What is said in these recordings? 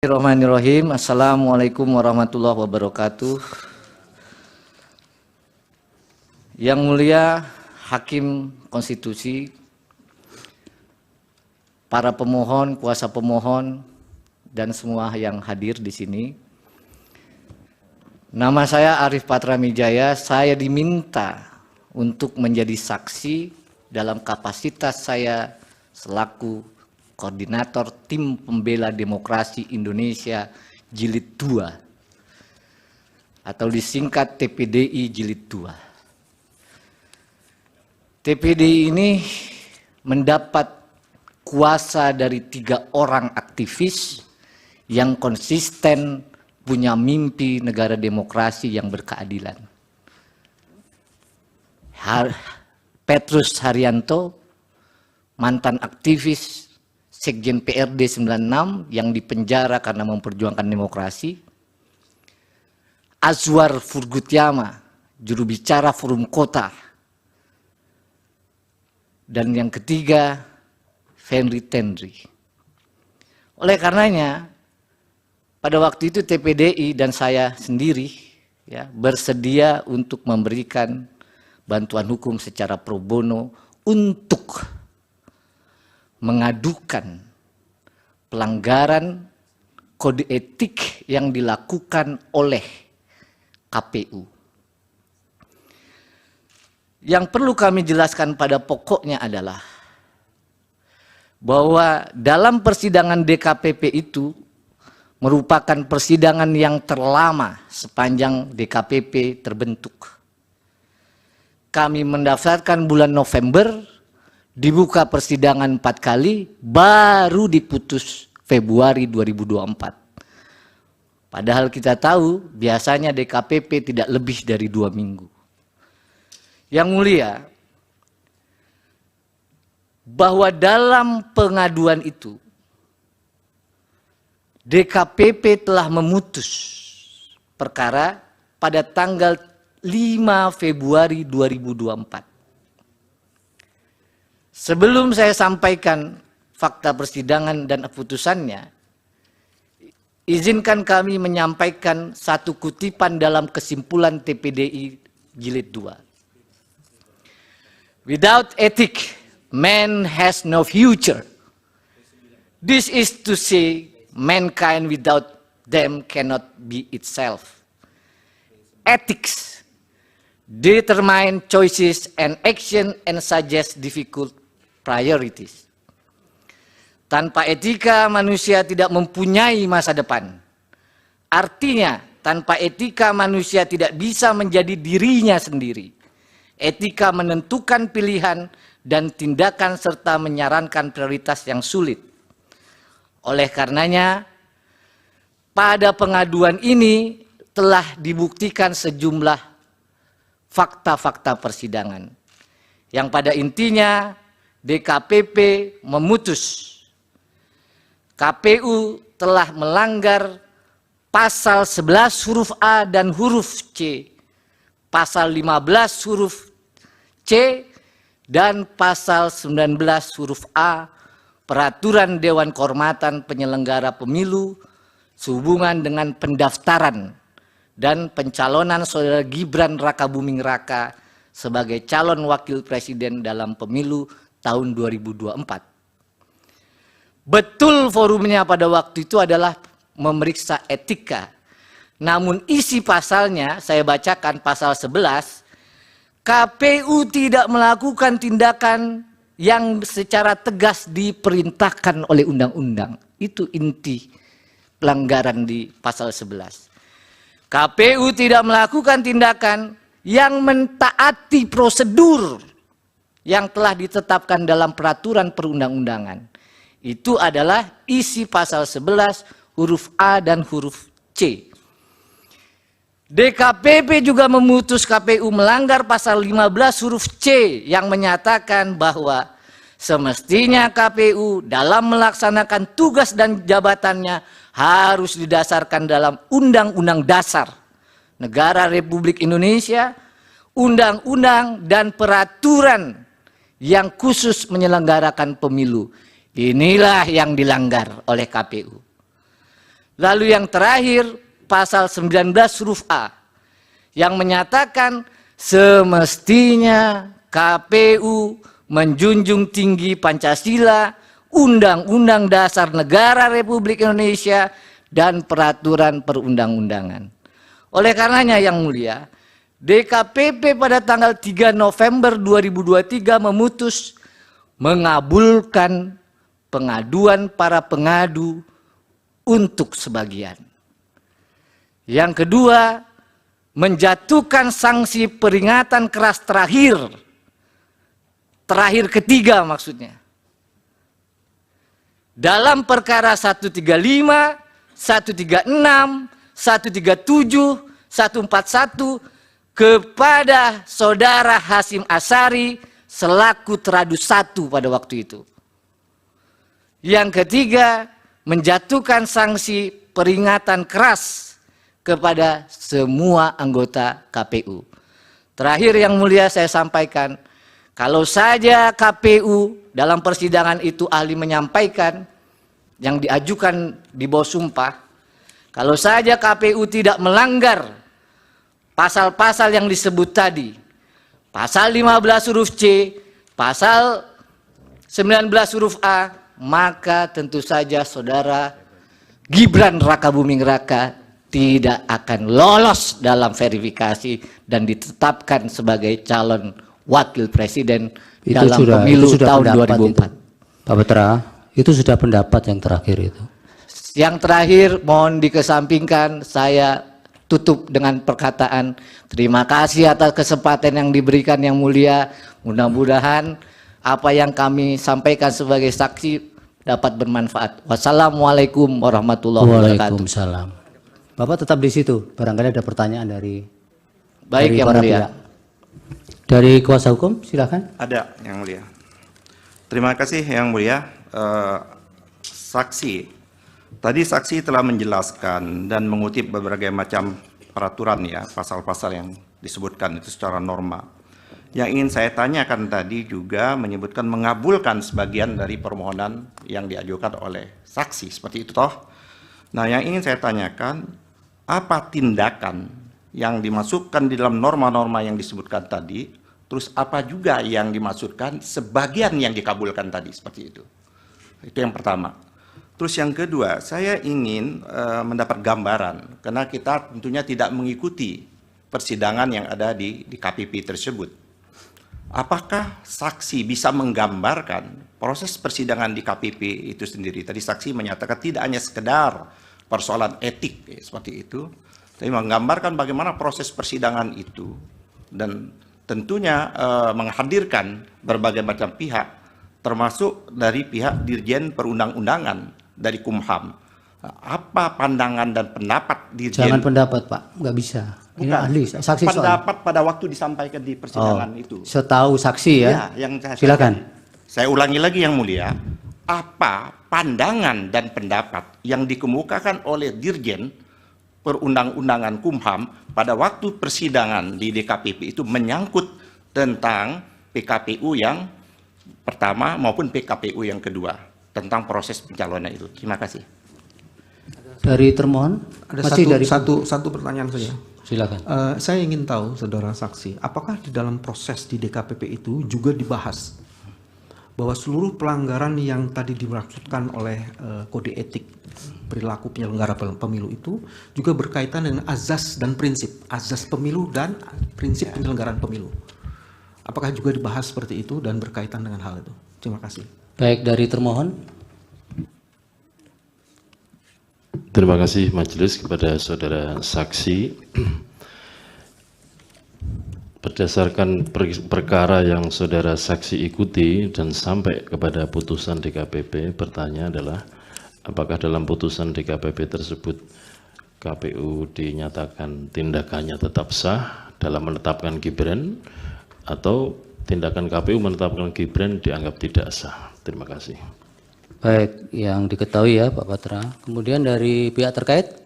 Bismillahirrahmanirrahim. Assalamualaikum warahmatullahi wabarakatuh. Yang mulia Hakim Konstitusi, para pemohon, kuasa pemohon, dan semua yang hadir di sini. Nama saya Arif Patramijaya. Saya diminta untuk menjadi saksi dalam kapasitas saya selaku Koordinator Tim Pembela Demokrasi Indonesia Jilid 2 atau disingkat TPDI Jilid 2. TPDI ini mendapat kuasa dari 3 orang aktivis yang konsisten punya mimpi negara demokrasi yang berkeadilan. Petrus Haryanto, mantan aktivis Sekjen PRD 96 yang dipenjara karena memperjuangkan demokrasi. Azwar Furgutyama, juru bicara Forum Kota. Dan yang ketiga, Fenry Tendri. Oleh karenanya, pada waktu itu TPDI dan saya sendiri bersedia untuk memberikan bantuan hukum secara pro bono untuk mengadukan pelanggaran kode etik yang dilakukan oleh KPU. Yang perlu kami jelaskan pada pokoknya adalah bahwa dalam persidangan DKPP itu merupakan persidangan yang terlama sepanjang DKPP terbentuk. Kami mendaftarkan bulan November, dibuka persidangan 4 kali, baru diputus Februari 2024. Padahal kita tahu biasanya DKPP tidak lebih dari 2 minggu. Yang mulia, bahwa dalam pengaduan itu DKPP telah memutus perkara pada tanggal 5 Februari 2024. Sebelum saya sampaikan fakta persidangan dan putusannya, izinkan kami menyampaikan satu kutipan dalam kesimpulan TPDI Jilid 2. Without ethic, man has no future. This is to say, mankind without them cannot be itself. Ethics determine choices and action and suggest difficult priorities. Tanpa etika manusia tidak mempunyai masa depan. Artinya tanpa etika manusia tidak bisa menjadi dirinya sendiri. Etika menentukan pilihan dan tindakan serta menyarankan prioritas yang sulit. Oleh karenanya pada pengaduan ini telah dibuktikan sejumlah fakta-fakta persidangan yang pada intinya DKPP memutus KPU telah melanggar pasal 11 huruf A dan huruf C, pasal 15 huruf C, dan pasal 19 huruf A Peraturan Dewan Kehormatan Penyelenggara Pemilu sehubungan dengan pendaftaran dan pencalonan Saudara Gibran Rakabuming Raka sebagai calon wakil presiden dalam pemilu tahun 2024. Betul forumnya pada waktu itu adalah memeriksa etika. Namun isi pasalnya, saya bacakan pasal 11, KPU tidak melakukan tindakan yang secara tegas diperintahkan oleh undang-undang. Itu inti pelanggaran di pasal 11. KPU tidak melakukan tindakan yang mentaati prosedur yang telah ditetapkan dalam peraturan perundang-undangan. Itu adalah isi pasal 11 huruf A dan huruf C. DKPP juga memutus KPU melanggar pasal 15 huruf C yang menyatakan bahwa semestinya KPU dalam melaksanakan tugas dan jabatannya harus didasarkan dalam Undang-Undang Dasar Negara Republik Indonesia, undang-undang dan peraturan yang khusus menyelenggarakan pemilu. Inilah yang dilanggar oleh KPU. Lalu yang terakhir, pasal 19 huruf A, yang menyatakan semestinya KPU menjunjung tinggi Pancasila, Undang-Undang Dasar Negara Republik Indonesia, dan peraturan perundang-undangan. Oleh karenanya yang mulia, DKPP pada tanggal 3 November 2023 memutus mengabulkan pengaduan para pengadu untuk sebagian. Yang kedua, menjatuhkan sanksi peringatan keras terakhir ketiga maksudnya. Dalam perkara 135, 136, 137, 141 kepada saudara Hasyim Asyari selaku teradu 1 pada waktu itu. Yang ketiga, menjatuhkan sanksi peringatan keras kepada semua anggota KPU. Terakhir yang mulia saya sampaikan, kalau saja KPU dalam persidangan itu ahli menyampaikan yang diajukan di bawah sumpah, kalau saja KPU tidak melanggar pasal-pasal yang disebut tadi, pasal 15 huruf C, pasal 19 huruf A, maka tentu saja saudara Gibran Rakabuming Raka tidak akan lolos dalam verifikasi dan ditetapkan sebagai calon wakil presiden dalam pemilu tahun 2004. Pak Petra, itu sudah pendapat yang terakhir itu. Yang terakhir mohon dikesampingkan, saya tutup dengan perkataan terima kasih atas kesempatan yang diberikan yang mulia. Mudah-mudahan apa yang kami sampaikan sebagai saksi dapat bermanfaat. Wassalamualaikum warahmatullahi wabarakatuh. Waalaikumsalam. Bapak tetap di situ. Barangkali ada pertanyaan dari Baik yang para mulia. pihak. Dari kuasa hukum, silakan. Ada yang mulia. Terima kasih yang mulia. Saksi, tadi saksi telah menjelaskan dan mengutip berbagai macam peraturan ya, pasal-pasal yang disebutkan itu secara norma. Yang ingin saya tanyakan tadi juga menyebutkan mengabulkan sebagian dari permohonan yang diajukan oleh saksi, seperti itu toh. Nah, yang ingin saya tanyakan, apa tindakan yang dimasukkan di dalam norma-norma yang disebutkan tadi, terus apa juga yang dimaksudkan sebagian yang dikabulkan tadi, seperti itu. Itu yang pertama. Terus yang kedua, saya ingin mendapat gambaran, karena kita tentunya tidak mengikuti persidangan yang ada di KPP tersebut. Apakah saksi bisa menggambarkan proses persidangan di KPP itu sendiri? Tadi saksi menyatakan tidak hanya sekedar persoalan etik seperti itu, tapi menggambarkan bagaimana proses persidangan itu dan tentunya menghadirkan berbagai macam pihak, termasuk dari pihak Dirjen Perundang-undangan dari Kumham. Apa pandangan dan pendapat Dirjen? Jangan pendapat, Pak. Nggak bisa. Ini Bukan. ahli, saksi soal. Pendapat pada waktu disampaikan di persidangan itu. Setahu saksi ya. Ya, yang silakan. Saya ulangi lagi yang mulia. Apa pandangan dan pendapat yang dikemukakan oleh Dirjen Perundang-undangan Kumham pada waktu persidangan di DKPP itu menyangkut tentang PKPU yang pertama maupun PKPU yang kedua tentang proses pencalonan itu. Terima kasih. Dari termohon, Ada satu pertanyaan saja. silakan. Saya ingin tahu, saudara saksi, apakah di dalam proses di DKPP itu juga dibahas bahwa seluruh pelanggaran yang tadi dimaksudkan oleh kode etik perilaku penyelenggara pemilu itu juga berkaitan dengan azas dan prinsip, azas pemilu dan prinsip penyelenggaraan pemilu. Apakah juga dibahas seperti itu dan berkaitan dengan hal itu? Terima kasih. Baik, dari termohon. Terima kasih majelis kepada saudara saksi. Berdasarkan perkara yang saudara saksi ikuti dan sampai kepada putusan DKPP, bertanya adalah apakah dalam putusan DKPP tersebut KPU dinyatakan tindakannya tetap sah dalam menetapkan Gibran atau tindakan KPU menetapkan Gibran dianggap tidak sah. Terima kasih. Baik, yang diketahui ya Pak Patra. Kemudian dari pihak terkait.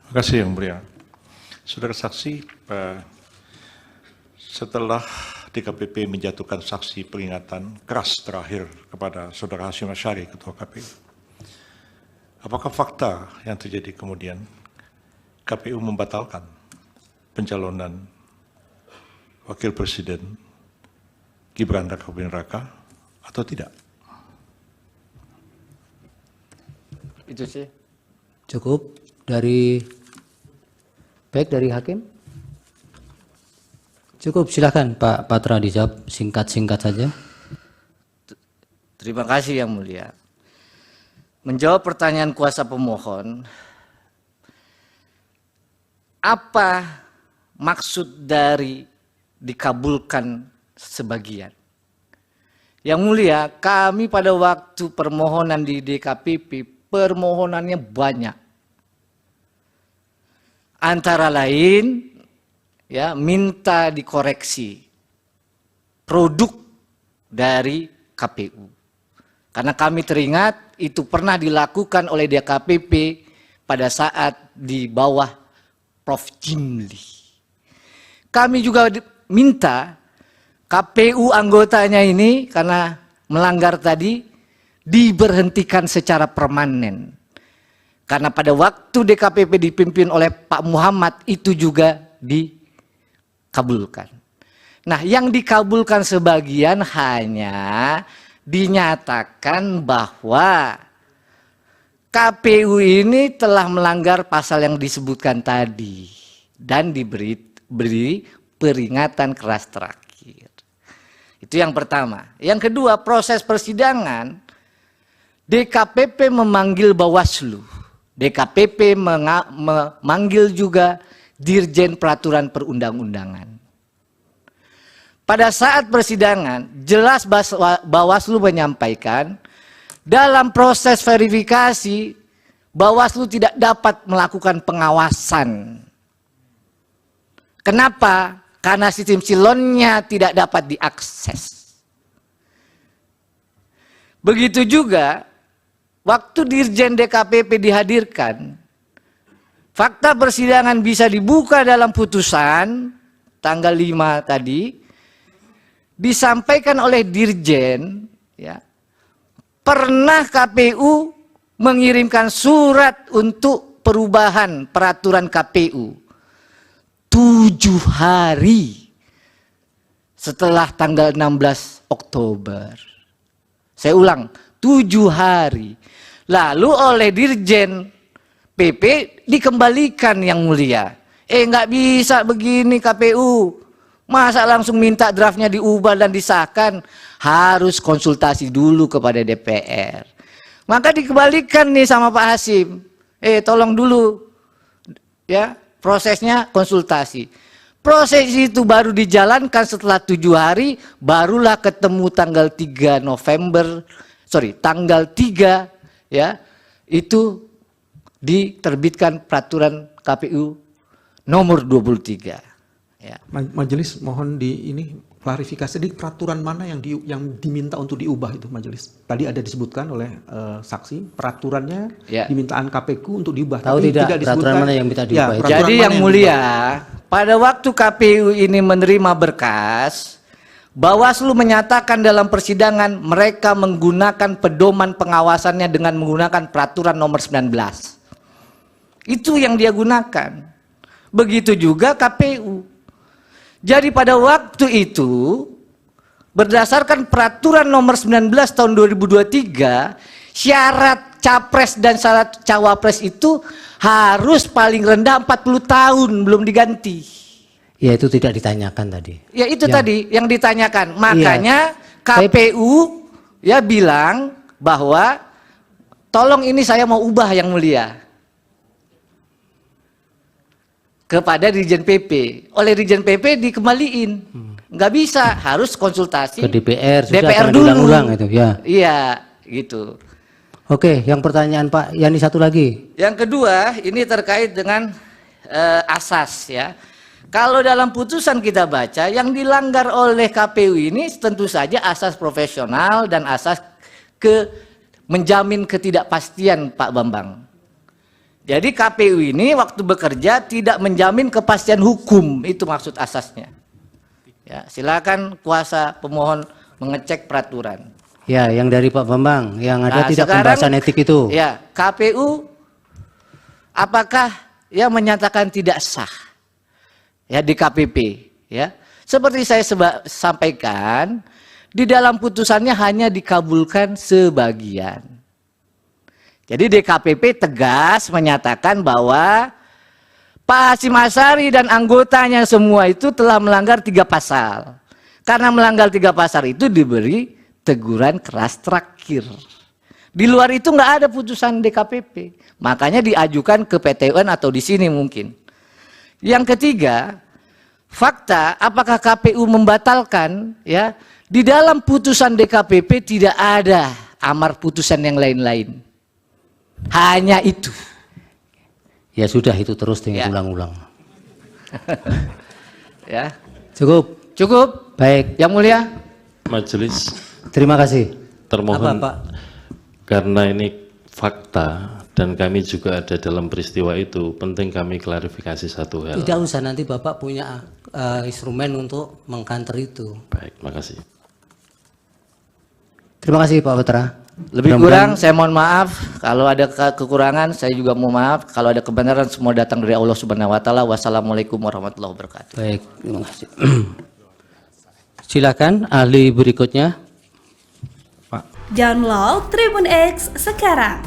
Terima kasih yang mulia. Saudara saksi, setelah DKPP menjatuhkan saksi peringatan keras terakhir kepada saudara Hasyim Asyari, Ketua KPU, apakah fakta yang terjadi kemudian KPU membatalkan pencalonan Wakil Presiden Gibran Rakabuming Raka atau tidak? Itu sih. Cukup dari baik dari hakim. Cukup, silakan Pak Patra dijawab singkat-singkat saja. Terima kasih Yang Mulia. Menjawab pertanyaan kuasa pemohon, apa maksud dari dikabulkan sebagian? Yang Mulia, kami pada waktu permohonan di DKPP, permohonannya banyak. Antara lain, ya, minta dikoreksi produk dari KPU. Karena kami teringat itu pernah dilakukan oleh DKPP pada saat di bawah Prof. Jimli. Kami juga minta KPU anggotanya ini karena melanggar tadi diberhentikan secara permanen. Karena pada waktu DKPP dipimpin oleh Pak Muhammad itu juga dikabulkan. Nah, yang dikabulkan sebagian hanya dinyatakan bahwa KPU ini telah melanggar pasal yang disebutkan tadi dan beri peringatan keras terakhir. Itu yang pertama. Yang kedua, proses persidangan DKPP memanggil Bawaslu. DKPP memanggil juga Dirjen Peraturan Perundang-undangan. Pada saat persidangan, jelas Bawaslu menyampaikan dalam proses verifikasi, Bawaslu tidak dapat melakukan pengawasan. Kenapa? Karena sistem silonnya tidak dapat diakses. Begitu juga, waktu Dirjen DKPP dihadirkan, fakta persidangan bisa dibuka dalam putusan tanggal 5 tadi, disampaikan oleh Dirjen, ya, pernah KPU mengirimkan surat untuk perubahan peraturan KPU 7 hari setelah tanggal 16 Oktober. Saya ulang, 7 hari. Lalu oleh Dirjen PP dikembalikan Yang Mulia. Nggak bisa begini KPU. Masa langsung minta draftnya diubah dan disahkan? Harus konsultasi dulu kepada DPR. Maka dikembalikan nih sama Pak Hasim. Tolong dulu, ya, prosesnya konsultasi. Proses itu baru dijalankan setelah 7 hari, barulah ketemu tanggal 3 November, tanggal 3, ya, itu diterbitkan peraturan KPU nomor 23. Ya. Majelis mohon klarifikasi di peraturan mana yang diminta untuk diubah itu Majelis. Tadi ada disebutkan oleh saksi peraturannya, ya, dimintaan KPU untuk diubah. Tahu tapi tidak peraturan mana yang minta diubah? Ya, jadi Yang Mulia, pada waktu KPU ini menerima berkas, Bawaslu menyatakan dalam persidangan mereka menggunakan pedoman pengawasannya dengan menggunakan peraturan nomor 19. Itu yang dia gunakan. Begitu juga KPU. Jadi pada waktu itu, berdasarkan peraturan nomor 19 tahun 2023, syarat capres dan syarat cawapres itu harus paling rendah 40 tahun belum diganti. Ya, itu tidak ditanyakan tadi. Ya, itu tadi yang ditanyakan. Makanya KPU ya bilang bahwa tolong ini saya mau ubah Yang Mulia. Kepada Dirjen PP. Oleh Dirjen PP dikembaliin. Nggak bisa, harus konsultasi ke DPR, DPR dulu. Ulang itu, ya. Iya, gitu. Oke, yang pertanyaan Pak Yani satu lagi. Yang kedua, ini terkait dengan asas, ya. Kalau dalam putusan kita baca, yang dilanggar oleh KPU ini tentu saja asas profesional dan asas menjamin ketidakpastian Pak Bambang. Jadi KPU ini waktu bekerja tidak menjamin kepastian hukum, itu maksud asasnya. Ya, silakan kuasa pemohon mengecek peraturan. Ya, yang dari Pak Bambang, yang ada Nah, tidak sekarang, pembahasan etik itu. Ya, KPU apakah ya menyatakan tidak sah ya di KPP ya. Seperti saya sampaikan, di dalam putusannya hanya dikabulkan sebagian. Jadi DKPP tegas menyatakan bahwa Pak Hasyim Asyari dan anggotanya semua itu telah melanggar 3 pasal. Karena melanggar 3 pasal itu diberi teguran keras terakhir. Di luar itu nggak ada putusan DKPP. Makanya diajukan ke PT UN atau di sini mungkin. Yang ketiga, fakta apakah KPU membatalkan ya? Di dalam putusan DKPP tidak ada amar putusan yang lain-lain. Hanya itu. Ya sudah, itu terus Ya. diulang-ulang. Ya. Cukup. Cukup? Baik. Yang mulia. Majelis Terima kasih. termohon, Apa, Pak? karena ini fakta dan kami juga ada dalam peristiwa itu, penting kami klarifikasi satu hal. Tidak usah, nanti Bapak punya instrumen untuk mengkanter itu. Baik, makasih. Terima kasih Pak Putra. Lebih Mudah-mudahan- kurang saya mohon maaf, kalau ada kekurangan saya juga mohon maaf, kalau ada kebenaran semua datang dari Allah Subhanahu wa taala. Wassalamualaikum warahmatullahi wabarakatuh. Baik, terima kasih. Silakan ahli berikutnya. Download Tribun X sekarang.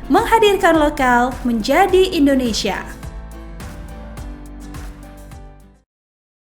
Menghadirkan lokal menjadi Indonesia.